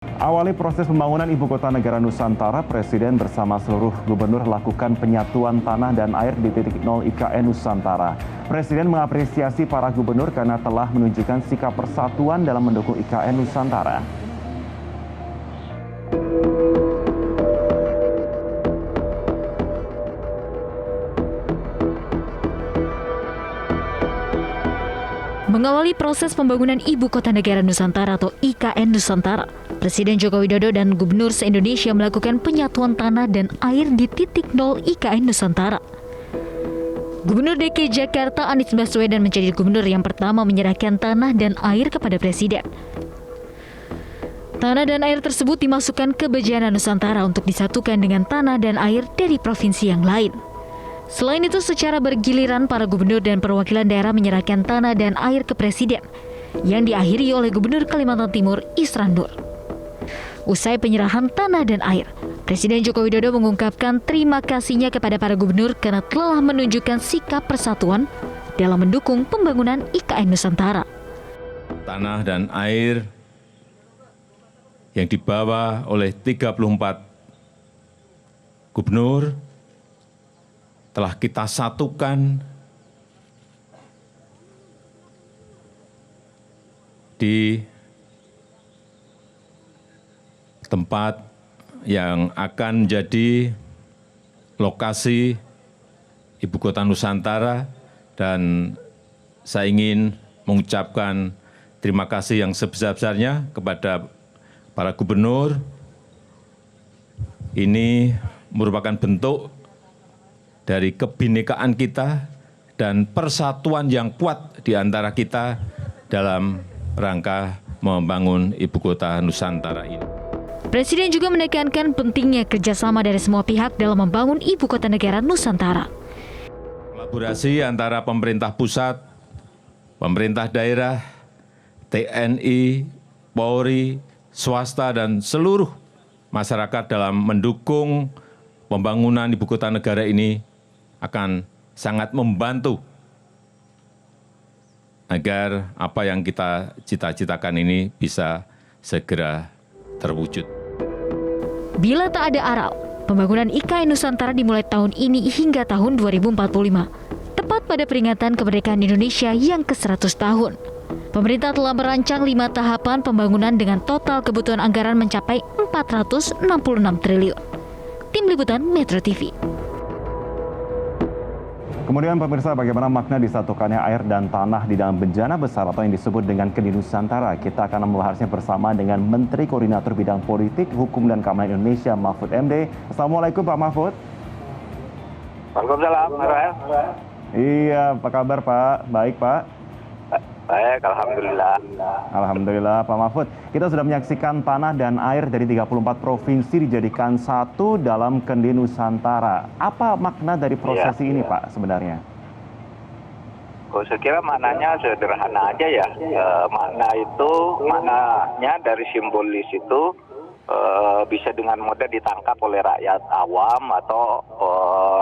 Awali proses pembangunan Ibu Kota Negara Nusantara, Presiden bersama seluruh gubernur lakukan penyatuan tanah dan air di titik nol IKN Nusantara. Presiden mengapresiasi para gubernur karena telah menunjukkan sikap persatuan dalam mendukung IKN Nusantara. Mengawali proses pembangunan Ibu Kota Negara Nusantara atau IKN Nusantara, Presiden Joko Widodo dan Gubernur se-Indonesia melakukan penyatuan tanah dan air di titik nol IKN Nusantara. Gubernur DKI Jakarta Anies Baswedan menjadi gubernur yang pertama menyerahkan tanah dan air kepada Presiden. Tanah dan air tersebut dimasukkan ke Bejana Nusantara untuk disatukan dengan tanah dan air dari provinsi yang lain. Selain itu, secara bergiliran para gubernur dan perwakilan daerah menyerahkan tanah dan air ke Presiden, yang diakhiri oleh Gubernur Kalimantan Timur Isran Nur. Usai penyerahan tanah dan air, Presiden Joko Widodo mengungkapkan terima kasihnya kepada para gubernur karena telah menunjukkan sikap persatuan dalam mendukung pembangunan IKN Nusantara. Tanah dan air yang dibawa oleh 34 gubernur telah kita satukan di tempat yang akan menjadi lokasi Ibu Kota Nusantara, dan saya ingin mengucapkan terima kasih yang sebesar-besarnya kepada para gubernur. Ini merupakan bentuk dari kebinekaan kita dan persatuan yang kuat di antara kita dalam rangka membangun Ibu Kota Nusantara ini. Presiden juga menekankan pentingnya kerjasama dari semua pihak dalam membangun Ibu Kota Negara Nusantara. Kolaborasi antara pemerintah pusat, pemerintah daerah, TNI, Polri, swasta, dan seluruh masyarakat dalam mendukung pembangunan Ibu Kota Negara ini akan sangat membantu agar apa yang kita cita-citakan ini bisa segera terwujud. Bila tak ada aral, pembangunan IKN Nusantara dimulai tahun ini hingga tahun 2045, tepat pada peringatan kemerdekaan Indonesia yang ke-100 tahun. Pemerintah telah merancang 5 tahapan pembangunan dengan total kebutuhan anggaran mencapai 466 triliun. Tim Liputan Metro TV. Kemudian pemirsa, bagaimana makna disatukannya air dan tanah di dalam bencana besar atau yang disebut dengan Kendi Nusantara? Kita akan membahasnya bersama dengan Menteri Koordinator Bidang Politik, Hukum dan Keamanan Indonesia, Mahfud MD. Assalamualaikum Pak Mahfud. Waalaikumsalam, Rael. Iya, apa kabar Pak? Baik Pak? Baik, Alhamdulillah. Alhamdulillah Pak Mahfud. Kita sudah menyaksikan tanah dan air dari 34 provinsi dijadikan satu dalam Kendi Nusantara. Apa makna dari prosesi ini Pak sebenarnya? Saya kira maknanya sederhana aja ya. Maknanya dari simbolis itu bisa dengan mudah ditangkap oleh rakyat awam atau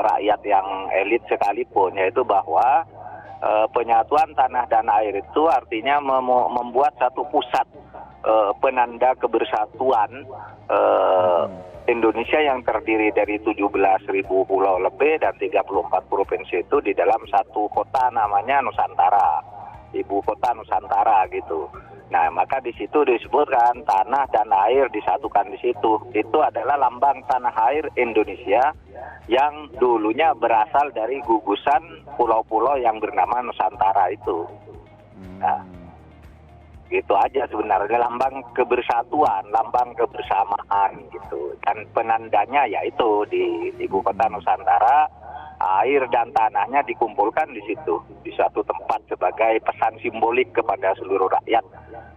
rakyat yang elit sekalipun, yaitu bahwa penyatuan tanah dan air itu artinya membuat satu pusat penanda kebersatuan Indonesia yang terdiri dari 17.000 pulau lebih dan 34 provinsi itu di dalam satu kota namanya Nusantara, Ibu Kota Nusantara gitu. Nah, maka di situ disebutkan tanah dan air disatukan di situ. Itu adalah lambang tanah air Indonesia yang dulunya berasal dari gugusan pulau-pulau yang bernama Nusantara itu. Nah, gitu aja sebenarnya, lambang kebersatuan, lambang kebersamaan gitu. Dan penandanya yaitu di Ibu Kota Nusantara, air dan tanahnya dikumpulkan di situ, di suatu tempat sebagai pesan simbolik kepada seluruh rakyat.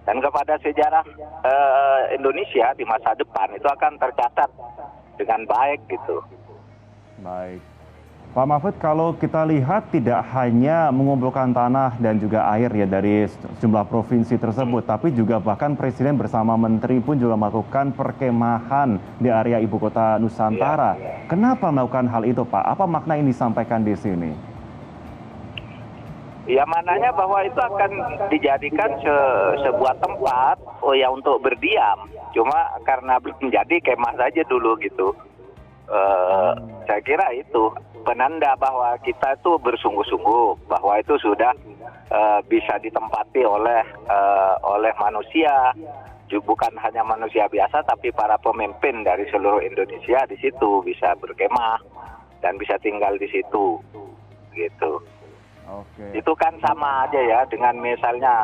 Dan kepada sejarah Indonesia di masa depan itu akan tercatat dengan baik gitu. Baik. Pak Mahfud, kalau kita lihat tidak hanya mengumpulkan tanah dan juga air ya dari sejumlah provinsi tersebut, tapi juga bahkan Presiden bersama Menteri pun juga melakukan perkemahan di area Ibu Kota Nusantara. Kenapa melakukan hal itu Pak? Apa makna yang disampaikan di sini? Ya mananya bahwa itu akan dijadikan sebuah tempat ya untuk berdiam. Cuma karena belum jadi kemah saja dulu gitu. Saya kira itu penanda bahwa kita itu bersungguh-sungguh bahwa itu sudah bisa ditempati oleh manusia, bukan hanya manusia biasa tapi para pemimpin dari seluruh Indonesia di situ bisa berkemah dan bisa tinggal di situ gitu. Oke. Itu kan sama aja ya dengan misalnya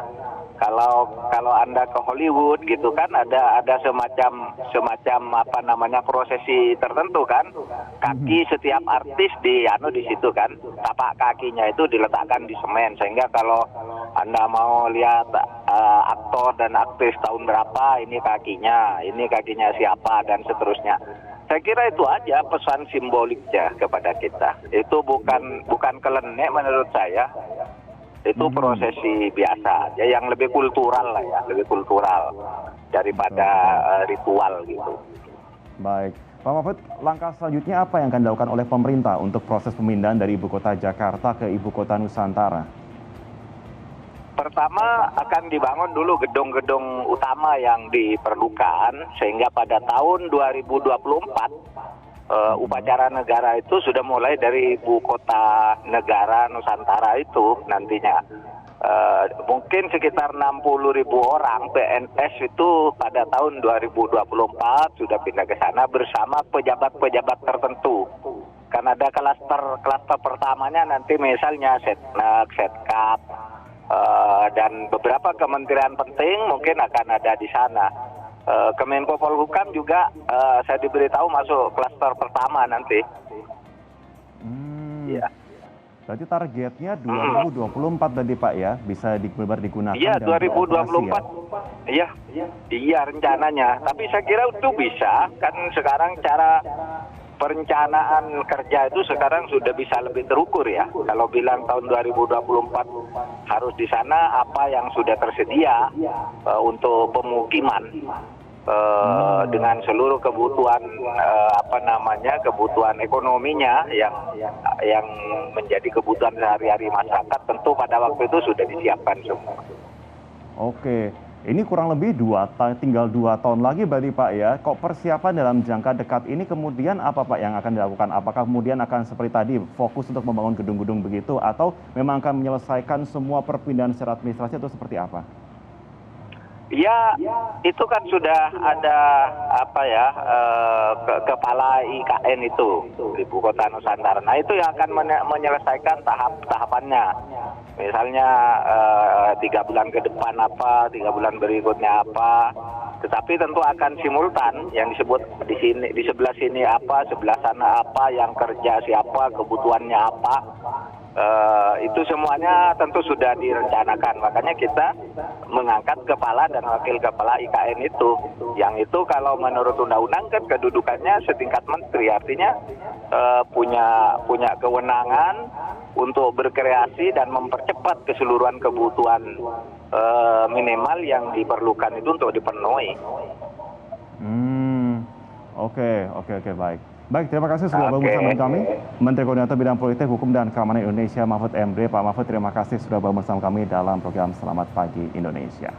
kalau Anda ke Hollywood gitu kan ada semacam apa namanya prosesi tertentu kan. Kaki setiap artis di situ kan. Tapak kakinya itu diletakkan di semen sehingga kalau Anda mau lihat aktor dan aktris tahun berapa ini kakinya siapa dan seterusnya. Saya kira itu aja pesan simboliknya kepada kita. Itu bukan kelenek menurut saya. Itu prosesi biasa, ya yang lebih kultural lah ya, lebih kultural daripada ritual gitu. Baik, Pak Mahfud, langkah selanjutnya apa yang akan dilakukan oleh pemerintah untuk proses pemindahan dari ibu kota Jakarta ke ibu kota Nusantara? Pertama akan dibangun dulu gedung-gedung utama yang diperlukan sehingga pada tahun 2024 upacara negara itu sudah mulai dari ibu kota negara Nusantara itu nantinya. Mungkin sekitar 60.000 orang PNS itu pada tahun 2024 sudah pindah ke sana bersama pejabat-pejabat tertentu. Karena ada klaster pertamanya nanti misalnya Setnek, Setkap, dan beberapa kementerian penting mungkin akan ada di sana. Kemenko Polhukam juga saya diberitahu masuk klaster pertama nanti. Ya. Berarti targetnya 2024 tadi Pak ya, bisa benar digunakan. Iya, 2024. Ya? Iya rencananya. Tapi saya kira itu bisa, kan sekarang cara perencanaan kerja itu sekarang sudah bisa lebih terukur ya. Kalau bilang tahun 2024 harus di sana apa yang sudah tersedia untuk pemukiman dengan seluruh kebutuhan kebutuhan ekonominya yang menjadi kebutuhan sehari-hari masyarakat tentu pada waktu itu sudah disiapkan semua. Oke. Ini kurang lebih tinggal 2 tahun lagi berarti Pak ya. Kok persiapan dalam jangka dekat ini kemudian apa Pak yang akan dilakukan? Apakah kemudian akan seperti tadi fokus untuk membangun gedung-gedung begitu atau memang akan menyelesaikan semua perpindahan secara administrasi atau seperti apa? Ya, itu kan sudah ada kepala IKN itu Ibu Kota Nusantara. Nah itu yang akan menyelesaikan tahapannya. Misalnya 3 bulan ke depan apa, 3 bulan berikutnya apa. Tetapi tentu akan simultan yang disebut di sini, di sebelah sini apa, sebelah sana apa, yang kerja siapa, kebutuhannya apa. Itu semuanya tentu sudah direncanakan. Makanya kita mengangkat kepala dan wakil kepala IKN itu. Yang itu kalau menurut undang-undang kan kedudukannya setingkat menteri. Artinya punya kewenangan untuk berkreasi dan mempercepat keseluruhan kebutuhan minimal yang diperlukan itu untuk dipenuhi. Oke, baik. Baik, terima kasih sudah bergabung bersama kami. Menteri Koordinator Bidang Politik, Hukum, dan Keamanan Indonesia, Mahfud MD. Pak Mahfud, terima kasih sudah bergabung bersama kami dalam program Selamat Pagi Indonesia.